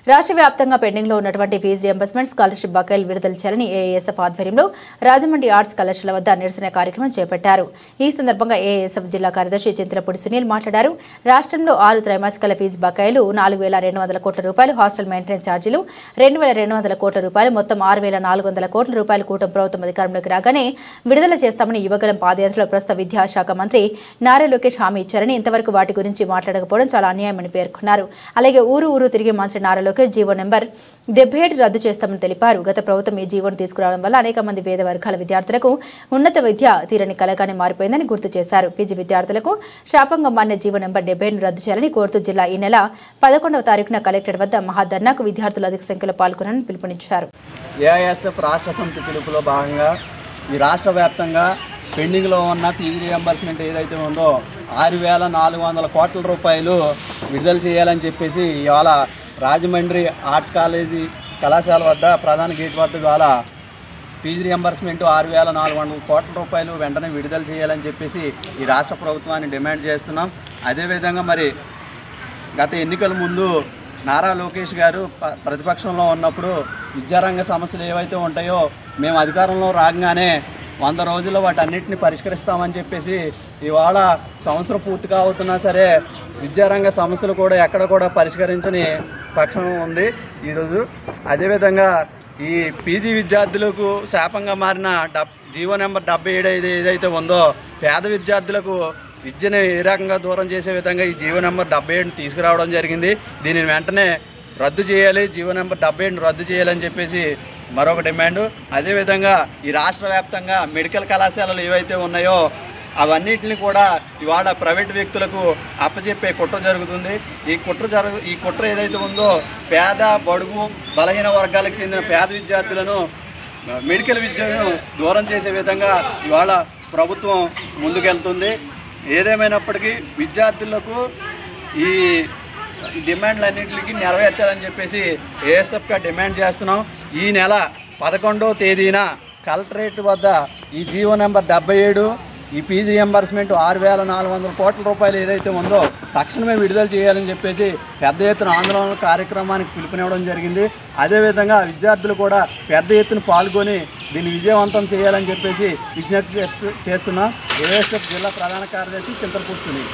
రాష్ట్ర వ్యాప్తంగా పెండింగ్లో ఉన్నటువంటి ఫీజు రియంబర్స్మెంట్ స్కాలర్షిప్ బకాయిలు విడుదల చేయాలని ఏఎస్ఎఫ్ ఆధ్వర్యంలో రాజమండ్రి ఆర్ట్స్ కళాశాల వద్ద నిరసన కార్యక్రమం చేపట్టారు. ఈ సందర్భంగా ఏఎస్ఎఫ్ జిల్లా కార్యదర్శి చింతలపూడి సునీల్ మాట్లాడారు. రాష్ట్రంలో 6 త్రైమాసికాల ఫీజు బకాయిలు 4,200 కోట్ల రూపాయలు, హాస్టల్ మెయింటెనెన్స్ ఛార్జీలు 2,200 కోట్ల రూపాయలు, మొత్తం 6,400 కోట్ల రూపాయలు కూటమి ప్రభుత్వం అధికారంలోకి రాగానే విడుదల చేస్తామని యువగలం పాదయాత్రలో ప్రస్తుత విద్యాశాఖ మంత్రి నారా లోకేష్ హామీ ఇచ్చారని, ఇంతవరకు వాటి గురించి మాట్లాడకపోవడం చాలా అన్యాయమని పేర్కొన్నారు. అలాగే ఊరు తిరిగి మంత్రి నారా జీవో నెంబర్ 77 రద్దు చేస్తామని తెలిపారు. గత ప్రభుత్వం ఈ జీవోను తీసుకురావడం వల్ల అనేక మంది పేద వర్గాల విద్యార్థులకు ఉన్నత విద్య తీరని కలగానే మారిపోయిందని గుర్తు చేశారు. పీజీ విద్యార్థులకు శాపంగా మారిన జీవో నెంబర్ 77 రద్దు చేయాలని కోరుతూ జిల్లా ఈ నెల 11వ తారీఖున కలెక్టరేట్ వద్ద మహాధర్నాకు విద్యార్థులు అధిక సంఖ్యలో పాల్గొనాలని పిలుపునిచ్చారు. ఏఐఎస్ఎఫ్ రాష్ట్ర సమితి పిలుపులో భాగంగా ఈ రాష్ట్ర వ్యాప్తంగా పెండింగ్లో ఉన్న ఫీజు రియంబర్స్మెంట్ ఏదైతే ఉందో 6,400 కోట్ల రూపాయలు విడుదల చేయాలని చెప్పేసి ఇవాళ రాజమండ్రి ఆర్ట్స్ కళాశాల వద్ద ప్రధాన గేట్ వద్ద ఇవాళ ఫీజు రియంబర్స్మెంట్ 6,400 కోట్ల రూపాయలు వెంటనే విడుదల చేయాలని చెప్పేసి ఈ రాష్ట్ర ప్రభుత్వాన్ని డిమాండ్ చేస్తున్నాం. అదేవిధంగా మరి గత ఎన్నికల ముందు నారా లోకేష్ గారు ప్రతిపక్షంలో ఉన్నప్పుడు విద్యారంగ సమస్యలు ఏవైతే ఉంటాయో మేము అధికారంలో రాగానే 100 రోజుల్లో వాటన్నిటిని పరిష్కరిస్తామని చెప్పేసి ఇవాళ సంవత్సరం పూర్తిగా అవుతున్నా సరే విద్యారంగ సమస్యలు కూడా ఎక్కడ కూడా పరిష్కరించని పక్షం ఉంది ఈరోజు. అదేవిధంగా ఈ పీజీ విద్యార్థులకు శాపంగా మారిన జీవో నెంబర్ 77 ఏదైతే ఉందో పేద విద్యార్థులకు విద్యను ఏ రకంగా దూరం చేసే విధంగా ఈ జీవో నెంబర్ 77 తీసుకురావడం జరిగింది. దీనిని వెంటనే రద్దు చేయాలి, జీవో నెంబర్ 77 రద్దు చేయాలని చెప్పేసి మరొక డిమాండు. అదేవిధంగా ఈ రాష్ట్ర వ్యాప్తంగా మెడికల్ కళాశాలలు ఏవైతే ఉన్నాయో అవన్నిటిని కూడా ఇవాళ ప్రైవేట్ వ్యక్తులకు అప్పచెప్పే కుట్ర జరుగుతుంది. ఈ కుట్ర ఏదైతే ఉందో పేద బడుగు బలహీన వర్గాలకు చెందిన పేద విద్యార్థులను మెడికల్ విద్యను దూరం చేసే విధంగా ఇవాళ ప్రభుత్వం ముందుకెళ్తుంది. ఏదేమైనప్పటికీ విద్యార్థులకు ఈ డిమాండ్లన్నింటికి నెరవేర్చాలని చెప్పేసి ఏఎస్ఎఫ్గా డిమాండ్ చేస్తున్నాం. ఈ నెల 11వ తేదీన కలెక్టరేట్ వద్ద ఈ జీవో నెంబర్ 77 ఈ ఫీజు రియంబర్స్మెంట్ 6,400 కోట్ల రూపాయలు ఏదైతే ఉందో తక్షణమే విడుదల చేయాలని చెప్పేసి పెద్ద ఎత్తున ఆందోళన కార్యక్రమానికి పిలుపునివ్వడం జరిగింది. అదేవిధంగా విద్యార్థులు కూడా పెద్ద ఎత్తున పాల్గొని దీన్ని విజయవంతం చేయాలని చెప్పేసి విజ్ఞప్తి చేస్తున్నాం. ఏఎస్ఎఫ్ జిల్లా ప్రధాన కార్యదర్శి చింతలపూడి సునీల్.